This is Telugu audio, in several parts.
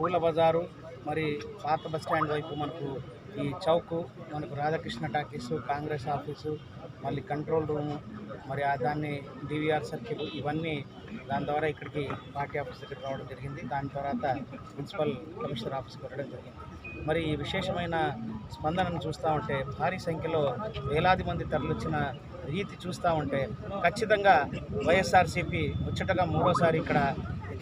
పూల బజారు, మరి పాత బస్టాండ్ వైపు మనకు ఈ చౌక్, మనకు రాధాకృష్ణ టాకీసు, కాంగ్రెస్ ఆఫీసు, మళ్ళీ కంట్రోల్ రూము, మరి దాన్ని డివిఆర్ సర్కిల్, ఇవన్నీ దాని ద్వారా ఇక్కడికి పార్టీ ఆఫీస్ దగ్గరికి రావడం జరిగింది. దాని తర్వాత మున్సిపల్ కమిషనర్ ఆఫీస్కి వెళ్ళడం జరిగింది. మరి ఈ విశేషమైన స్పందనను చూస్తూ ఉంటే, భారీ సంఖ్యలో వేలాది మంది తరలిచ్చిన రీతి చూస్తూ ఉంటే ఖచ్చితంగా వైఎస్ఆర్సీపీ ముచ్చటగా మూడోసారి ఇక్కడ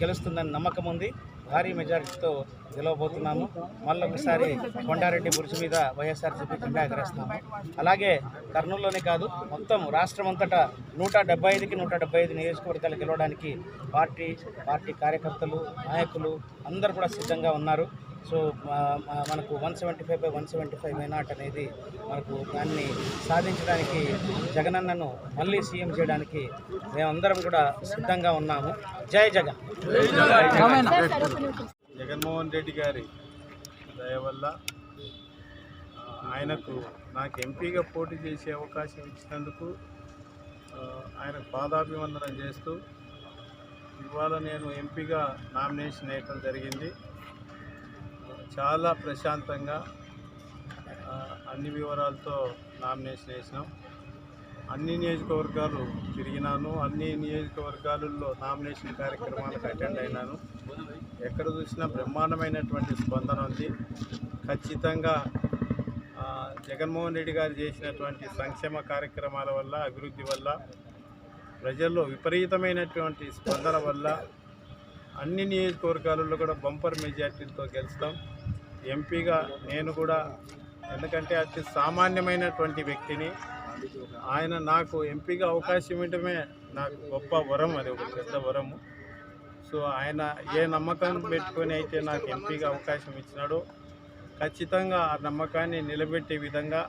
గెలుస్తుందని నమ్మకం ఉంది. భారీ మెజారిటీతో గెలవబోతున్నాము. మళ్ళొకసారి కొండారెడ్డి బురుజు మీద వైఎస్ఆర్సీపీ జెండా ఎగరేస్తాము. అలాగే కర్నూలులోనే కాదు, మొత్తం రాష్ట్రం అంతటా 175కి 175 నియోజకవర్గాలు గెలవడానికి పార్టీ కార్యకర్తలు, నాయకులు అందరూ కూడా సిద్ధంగా ఉన్నారు. సో మనకు 175/175 మైనార్టీ అనేది మనకు దాన్ని సాధించడానికి, జగనన్నను మళ్ళీ సీఎం చేయడానికి మేమందరం కూడా సిద్ధంగా ఉన్నాము. జై జగన్. జగన్మోహన్ రెడ్డి గారి దయ వల్ల ఆయనకు నాకు ఎంపీగా పోటీ చేసే అవకాశం ఇచ్చినందుకు ఆయనకు పాదాభివందనం చేస్తూ ఇవాళ నేను ఎంపీగా నామినేషన్ వేయటం జరిగింది. చాలా ప్రశాంతంగా అన్ని వివరాలతో నామినేషన్ వేసినాం. అన్ని నియోజకవర్గాలు తిరిగినాను. అన్ని నియోజకవర్గాలలో నామినేషన్ కార్యక్రమాలకు అటెండ్ అయినాను. ఎక్కడ చూసినా బ్రహ్మాండమైనటువంటి స్పందన ఉంది. ఖచ్చితంగా జగన్మోహన్ రెడ్డి గారు చేసినటువంటి సంక్షేమ కార్యక్రమాల వల్ల, అభివృద్ధి వల్ల, ప్రజల్లో విపరీతమైనటువంటి స్పందన వల్ల అన్ని నియోజకవర్గాలలో కూడా బంపర్ మెజార్టీలతో గెలుస్తాం. ఎంపీగా నేను కూడా, ఎందుకంటే అతి సామాన్యమైనటువంటి వ్యక్తిని, ఆయన నాకు ఎంపీగా అవకాశం ఇవ్వడమే నాకు గొప్ప వరం, అది ఒక పెద్ద వరము. సో ఆయన ఏ నమ్మకం పెట్టుకొని అయితే నాకు ఎంపీగా అవకాశం ఇచ్చినాడో ఖచ్చితంగా ఆ నమ్మకాన్ని నిలబెట్టే విధంగా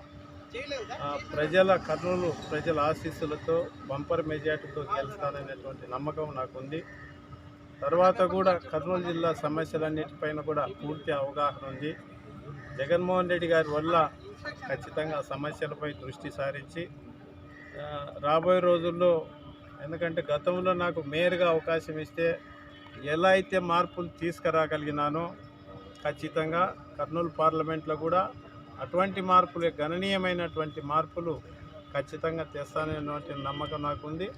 కర్నూలు ప్రజల ఆశీస్సులతో బంపర్ మెజార్టీతో గెలుస్తాననేటువంటి నమ్మకం నాకుంది. తర్వాత కూడా కర్నూలు జిల్లా సమస్యలన్నిటిపైన కూడా పూర్తి అవగాహన ఉంది. జగన్మోహన్ రెడ్డి గారి వల్ల ఖచ్చితంగా సమస్యలపై దృష్టి సారించి రాబోయే రోజుల్లో, ఎందుకంటే గతంలో నాకు మేయర్గా అవకాశం ఇస్తే ఎలా అయితే మార్పులు తీసుకురాగలిగినానో ఖచ్చితంగా కర్నూలు పార్లమెంట్లో కూడా అటువంటి మార్పులు, గణనీయమైనటువంటి మార్పులు ఖచ్చితంగా తెస్తాననేటువంటి నమ్మకం నాకుంది.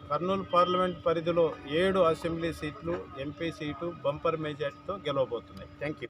కర్నూలు పార్లమెంట్ పరిధిలో 7 అసెంబ్లీ సీట్లు, ఎంపీ సీటు బంపర్ మెజార్టీతో గెలవబోతున్నాయి. Thank you.